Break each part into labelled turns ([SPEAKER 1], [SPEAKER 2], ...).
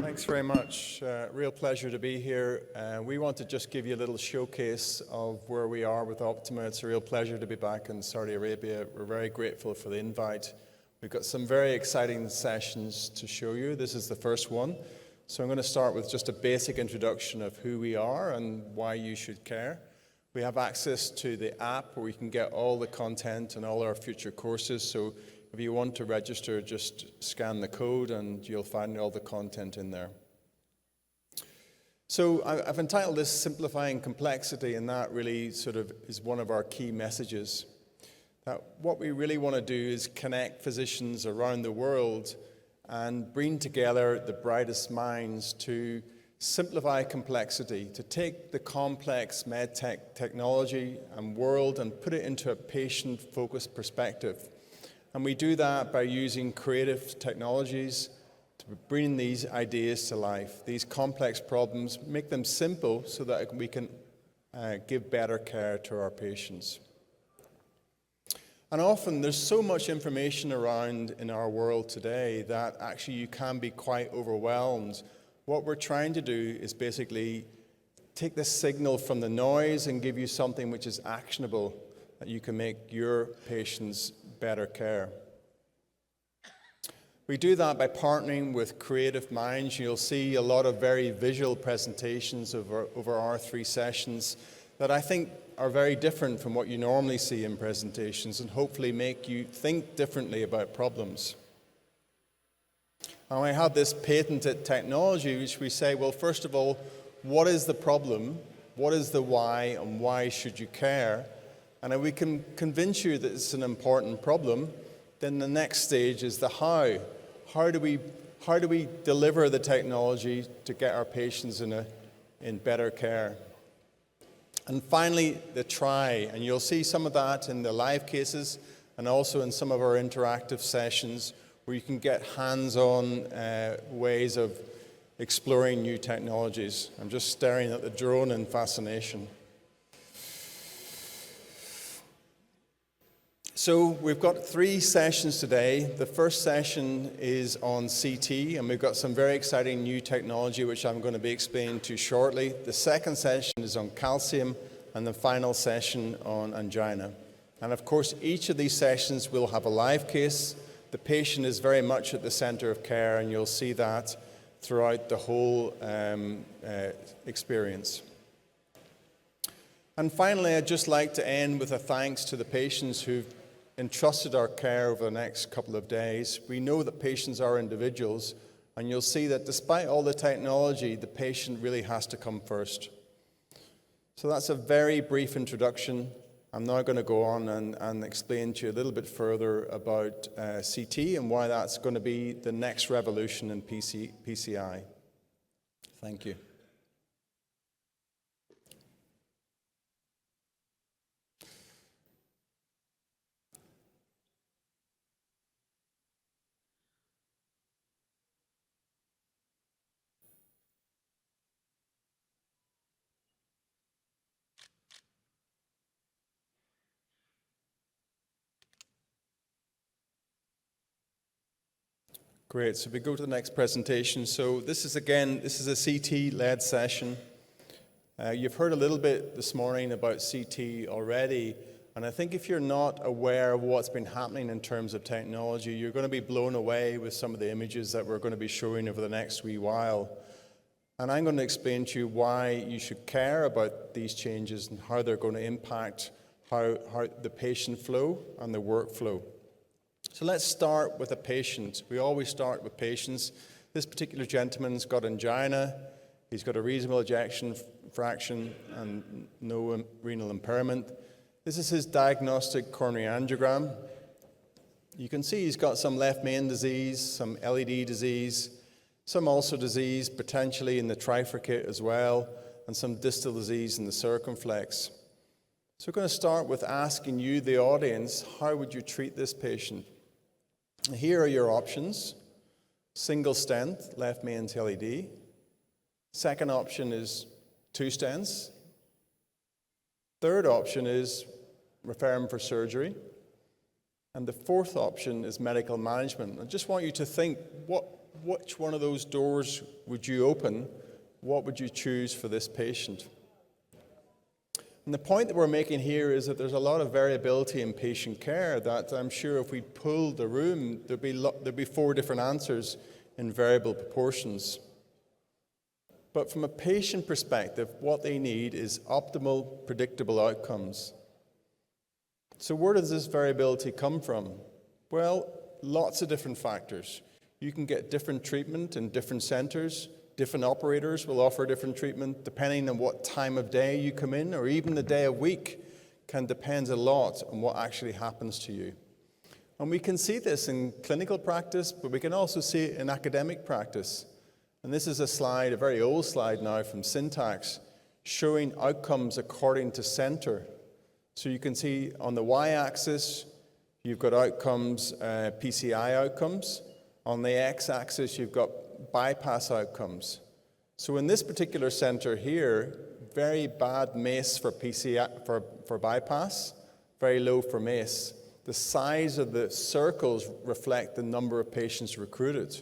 [SPEAKER 1] Thanks very much. Real pleasure to be here. We want to just give you a little showcase of where we are with Optima. It's a real pleasure to be back in Saudi Arabia. We're very grateful for the invite. We've got some very exciting sessions to show you. This is the first one. So I'm going to start with just a basic introduction of who we are and why you should care. We have access to the app where we can get all the content and all our future courses. So if you want to register, just scan the code and you'll find all the content in there. So I've entitled this Simplifying Complexity, and that really sort of is one of our key messages. That what we really want to do is connect physicians around the world and bring together the brightest minds to simplify complexity, to take the complex medtech technology and world and put it into a patient-focused perspective. And we do that by using creative technologies to bring these ideas to life, these complex problems, make them simple so that we can give better care to our patients. And often there's so much information around in our world today that actually you can be quite overwhelmed. What we're trying to do is basically take the signal from the noise and give you something which is actionable that you can make your patients better care. We do that by partnering with creative minds. You'll see a lot of very visual presentations over our 3 sessions that I think are very different from what you normally see in presentations and hopefully make you think differently about problems. And we have this patented technology which we say, well, first of all, what is the problem? What is the why, and why should you care? And if we can convince you that it's an important problem, then the next stage is the how. How do we deliver the technology to get our patients in better care? And finally, the try. And you'll see some of that in the live cases and also in some of our interactive sessions where you can get hands-on ways of exploring new technologies. I'm just staring at the drone in fascination. So we've got 3 sessions today. The first session is on CT, and we've got some very exciting new technology which I'm going to be explaining to you shortly. The second session is on calcium, and the final session on angina. And of course, each of these sessions will have a live case. The patient is very much at the center of care, and you'll see that throughout the whole experience. And finally, I'd just like to end with a thanks to the patients who've entrusted our care over the next couple of days. We know that patients are individuals, and you'll see that despite all the technology, the patient really has to come first. So that's a very brief introduction. I'm now going to go on and explain to you a little bit further about CT and why that's going to be the next revolution in PCI. Thank you. Great, so we go to the next presentation. So this is a CT-led session. You've heard a little bit this morning about CT already, and I think if you're not aware of what's been happening in terms of technology, you're going to be blown away with some of the images that we're going to be showing over the next wee while. And I'm going to explain to you why you should care about these changes and how they're going to impact how the patient flow and the workflow. So let's start with a patient. We always start with patients. This particular gentleman's got angina. He's got a reasonable ejection fraction and no renal impairment. This is his diagnostic coronary angiogram. You can see he's got some left main disease, some LED disease, some ulcer disease, potentially in the trifurcate as well, and some distal disease in the circumflex. So we're going to start with asking you, the audience, how would you treat this patient? Here are your options. Single stent, left main LED. Second option is 2 stents. Third option is refer him for surgery. And the fourth option is medical management. I just want you to think, which one of those doors would you open? What would you choose for this patient? And the point that we're making here is that there's a lot of variability in patient care that I'm sure if we pulled the room, there'd be 4 different answers in variable proportions. But from a patient perspective, what they need is optimal, predictable outcomes. So where does this variability come from? Well, lots of different factors. You can get different treatment in different centers. Different operators will offer different treatment depending on what time of day you come in, or even the day of week can depend a lot on what actually happens to you. And we can see this in clinical practice, but we can also see it in academic practice. And this is a slide, a very old slide now from Syntax, showing outcomes according to center. So you can see on the y-axis, you've got outcomes, PCI outcomes. On the x-axis, you've got bypass outcomes. So in this particular center here, very bad MACE for PCI, for bypass, very low for MACE. The size of the circles reflect the number of patients recruited.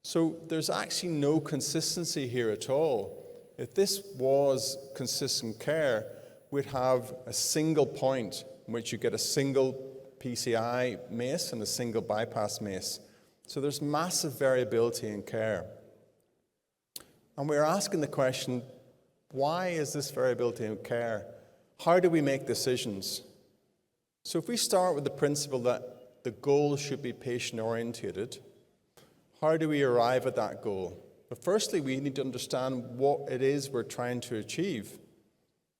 [SPEAKER 1] So there's actually no consistency here at all. If this was consistent care, we'd have a single point in which you get a single PCI MACE and a single bypass MACE. So there's massive variability in care. And we're asking the question, why is this variability in care? How do we make decisions? So if we start with the principle that the goal should be patient-oriented, how do we arrive at that goal? But firstly, we need to understand what it is we're trying to achieve.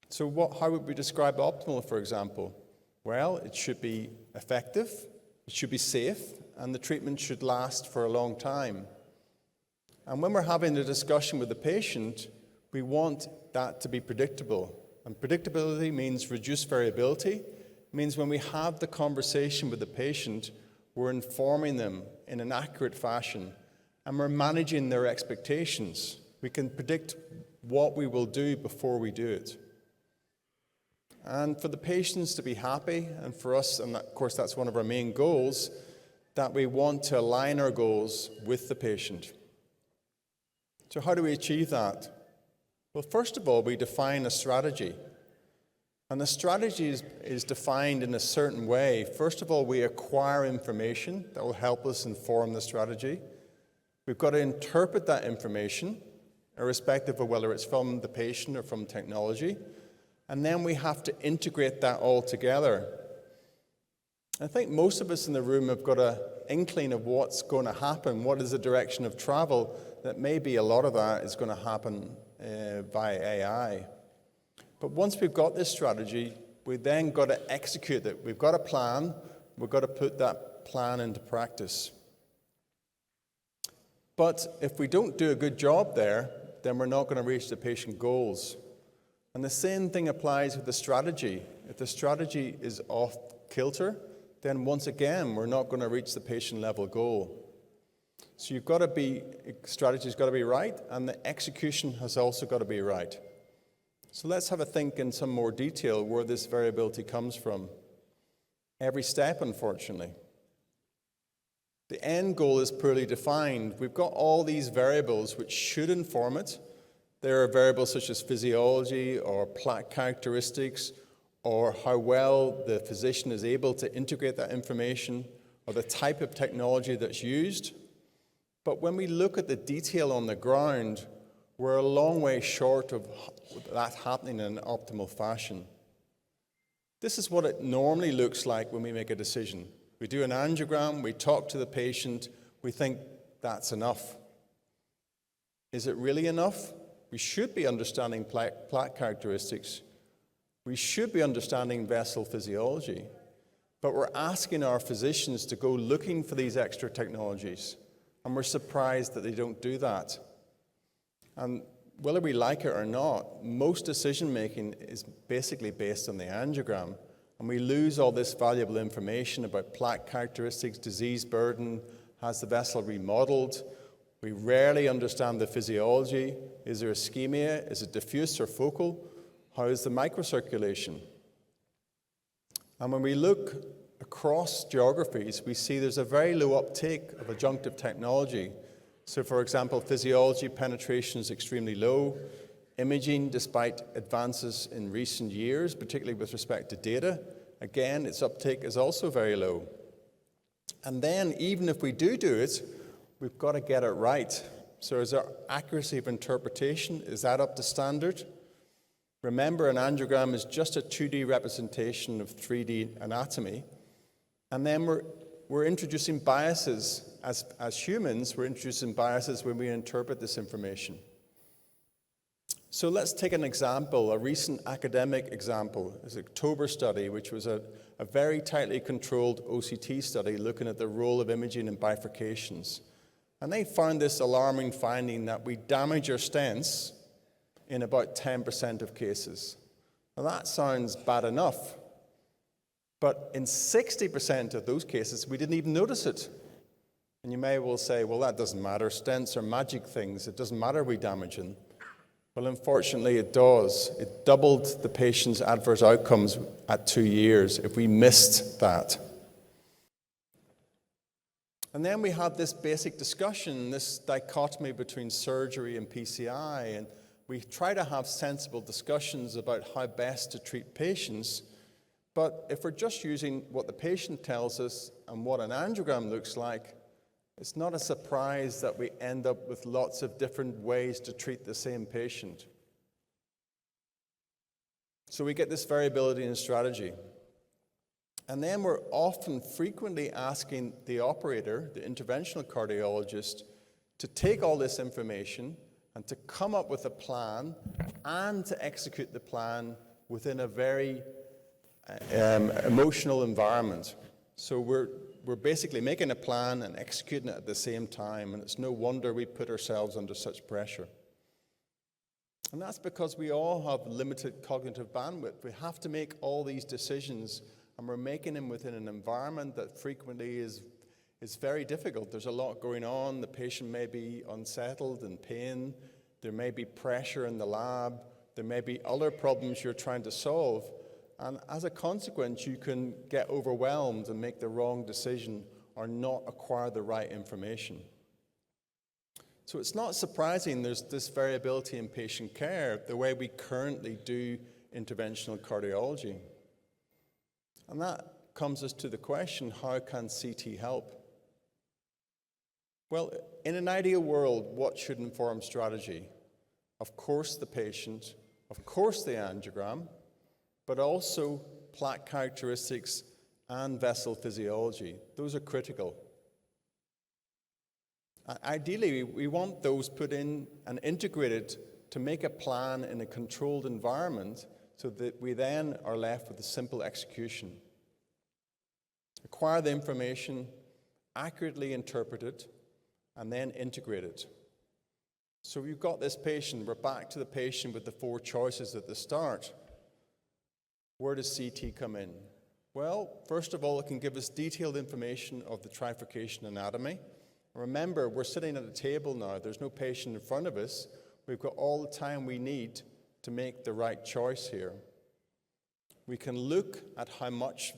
[SPEAKER 1] So how would we describe optimal, for example? Well, it should be effective, it should be safe, and the treatment should last for a long time. And when we're having a discussion with the patient, we want that to be predictable. And predictability means reduced variability. It means when we have the conversation with the patient, we're informing them in an accurate fashion, and we're managing their expectations. We can predict what we will do before we do it. And for the patients to be happy, and for us, and of course that's one of our main goals, that we want to align our goals with the patient. So how do we achieve that? Well, first of all, we define a strategy. And the strategy is defined in a certain way. First of all, we acquire information that will help us inform the strategy. We've got to interpret that information, irrespective of whether it's from the patient or from technology. And then we have to integrate that all together. I think most of us in the room have got an inkling of what's going to happen, what is the direction of travel, that maybe a lot of that is going to happen via AI. But once we've got this strategy, we've then got to execute it. We've got a plan, we've got to put that plan into practice. But if we don't do a good job there, then we're not going to reach the patient goals. And the same thing applies with the strategy. If the strategy is off kilter, then once again, we're not going to reach the patient level goal. So strategy's got to be right, and the execution has also got to be right. So let's have a think in some more detail where this variability comes from. Every step, unfortunately. The end goal is poorly defined. We've got all these variables which should inform it. There are variables such as physiology or plaque characteristics, or how well the physician is able to integrate that information, or the type of technology that's used. But when we look at the detail on the ground, we're a long way short of that happening in an optimal fashion. This is what it normally looks like when we make a decision. We do an angiogram, we talk to the patient, we think that's enough. Is it really enough? We should be understanding plaque characteristics. We should be understanding vessel physiology, but we're asking our physicians to go looking for these extra technologies, and we're surprised that they don't do that. And whether we like it or not, most decision-making is basically based on the angiogram, and we lose all this valuable information about plaque characteristics, disease burden, has the vessel remodeled. We rarely understand the physiology. Is there ischemia? Is it diffuse or focal? How is the microcirculation? And when we look across geographies, we see there's a very low uptake of adjunctive technology. So for example, physiology penetration is extremely low. Imaging, despite advances in recent years, particularly with respect to data, again, its uptake is also very low. And then, even if we do it, we've got to get it right. So is our accuracy of interpretation, is that up to standard? Remember, an angiogram is just a 2D representation of 3D anatomy. And then we're introducing biases. As humans, we're introducing biases when we interpret this information. So let's take an example, a recent academic example. It's an October study, which was a very tightly controlled OCT study looking at the role of imaging in bifurcations. And they found this alarming finding that we damage our stents in about 10% of cases. Now that sounds bad enough, but in 60% of those cases, we didn't even notice it. And you may well say, well, that doesn't matter. Stents are magic things. It doesn't matter we damage them. Well, unfortunately, it does. It doubled the patient's adverse outcomes at 2 years if we missed that. And then we had this basic discussion, this dichotomy between surgery and PCI, and we try to have sensible discussions about how best to treat patients. But if we're just using what the patient tells us and what an angiogram looks like, it's not a surprise that we end up with lots of different ways to treat the same patient. So we get this variability in strategy. And then we're frequently asking the operator, the interventional cardiologist, to take all this information and to come up with a plan and to execute the plan within a very emotional environment. So we're basically making a plan and executing it at the same time, and it's no wonder we put ourselves under such pressure. And that's because we all have limited cognitive bandwidth. We have to make all these decisions, and we're making them within an environment that frequently is very difficult. There's a lot going on. The patient may be unsettled, in pain. There may be pressure in the lab. There may be other problems you're trying to solve. And as a consequence, you can get overwhelmed and make the wrong decision or not acquire the right information. So it's not surprising there's this variability in patient care, the way we currently do interventional cardiology. And that comes us to the question, how can CT help? Well, in an ideal world, what should inform strategy? Of course the patient, of course the angiogram, but also plaque characteristics and vessel physiology. Those are critical. Ideally, we want those put in and integrated to make a plan in a controlled environment so that we then are left with a simple execution. Acquire the information, accurately interpret it, and then integrate it. So we've got this patient. We're back to the patient with the 4 choices at the start. Where does CT come in? Well, first of all, it can give us detailed information of the trifurcation anatomy. Remember, we're sitting at a table now. There's no patient in front of us. We've got all the time we need to make the right choice here. We can look at how much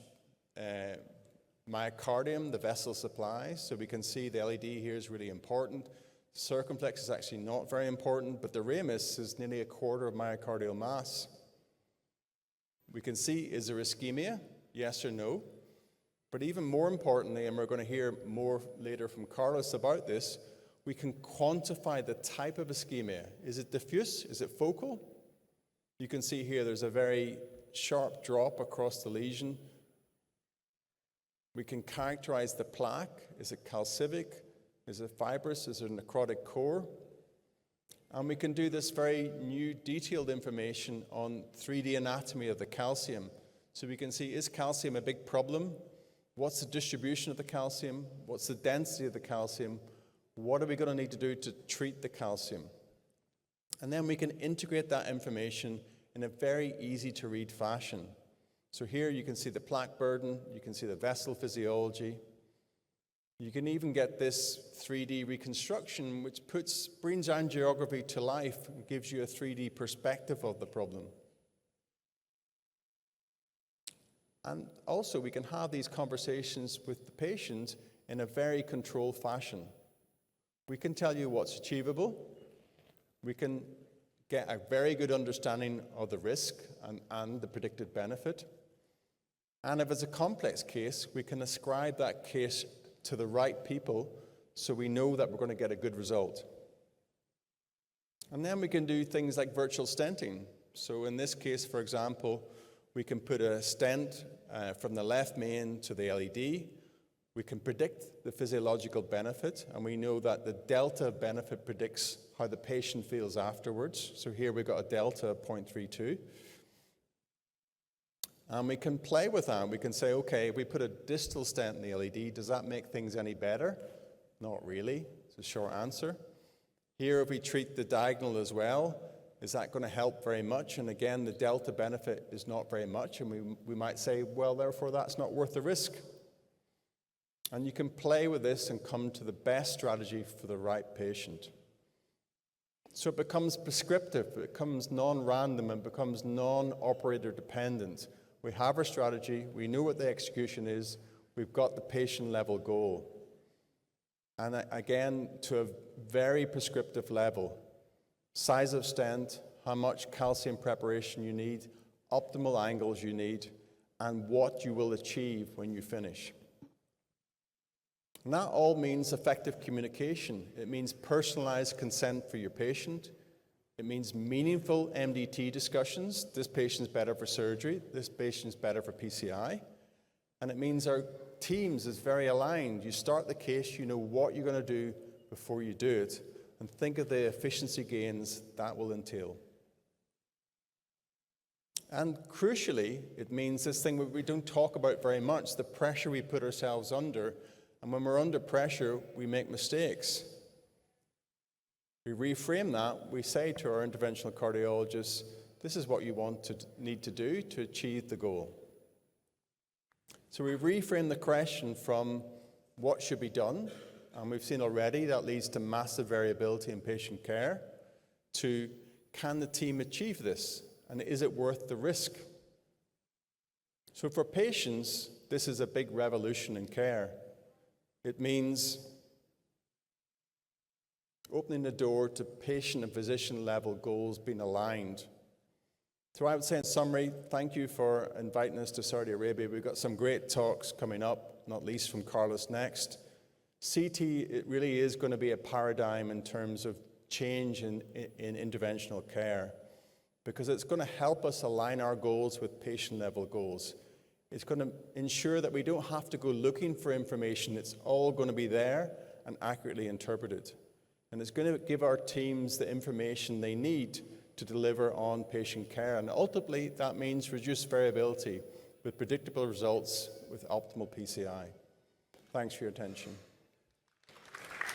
[SPEAKER 1] myocardium the vessel supplies. So we can see the LED here is really important. Circumflex is actually not very important, but the ramus is nearly 1/4 of myocardial mass. We can see, is there ischemia? Yes or no? But even more importantly, and we're going to hear more later from Carlos about this, we can quantify the type of ischemia. Is it diffuse? Is it focal? You can see here there's a very sharp drop across the lesion. We can characterize the plaque. Is it calcific? Is it fibrous? Is there a necrotic core? And we can do this very new detailed information on 3D anatomy of the calcium. So we can see, is calcium a big problem? What's the distribution of the calcium? What's the density of the calcium? What are we going to need to do to treat the calcium? And then we can integrate that information in a very easy to read fashion. So here you can see the plaque burden, you can see the vessel physiology. You can even get this 3D reconstruction, which brings angiography to life and gives you a 3D perspective of the problem. And also, we can have these conversations with the patient in a very controlled fashion. We can tell you what's achievable. We can get a very good understanding of the risk and the predicted benefit. And if it's a complex case, we can ascribe that case to the right people so we know that we're going to get a good result. And then we can do things like virtual stenting. So in this case, for example, we can put a stent from the left main to the LED. We can predict the physiological benefit, and we know that the delta benefit predicts how the patient feels afterwards. So here we've got a delta of 0.32. And we can play with that. We can say, okay, if we put a distal stent in the LED, does that make things any better? Not really. It's a short answer. Here, if we treat the diagonal as well, is that going to help very much? And again, the delta benefit is not very much, and we might say, well, therefore, that's not worth the risk. And you can play with this and come to the best strategy for the right patient. So it becomes prescriptive, it becomes non-random, and becomes non-operator dependent. We have our strategy, we know what the execution is, we've got the patient-level goal. And again, to a very prescriptive level. Size of stent, how much calcium preparation you need, optimal angles you need, and what you will achieve when you finish. And that all means effective communication. It means personalized consent for your patient. It means meaningful MDT discussions. This patient's better for surgery. This patient's better for PCI. And it means our teams is very aligned. You start the case, you know what you're going to do before you do it, and think of the efficiency gains that will entail. And crucially, it means this thing that we don't talk about very much, the pressure we put ourselves under. And when we're under pressure, we make mistakes. We reframe that. We say to our interventional cardiologists, this is what you need to do to achieve the goal. So we reframe the question from what should be done, and we've seen already that leads to massive variability in patient care, to can the team achieve this, and is it worth the risk? So for patients, this is a big revolution in care. It means opening the door to patient and physician level goals being aligned. So I would say in summary, thank you for inviting us to Saudi Arabia. We've got some great talks coming up, not least from Carlos next. CT, it really is going to be a paradigm in terms of change in interventional care, because it's going to help us align our goals with patient-level goals. It's going to ensure that we don't have to go looking for information. It's all going to be there and accurately interpreted. And it's going to give our teams the information they need to deliver on patient care. And ultimately, that means reduced variability with predictable results with optimal PCI. Thanks for your attention.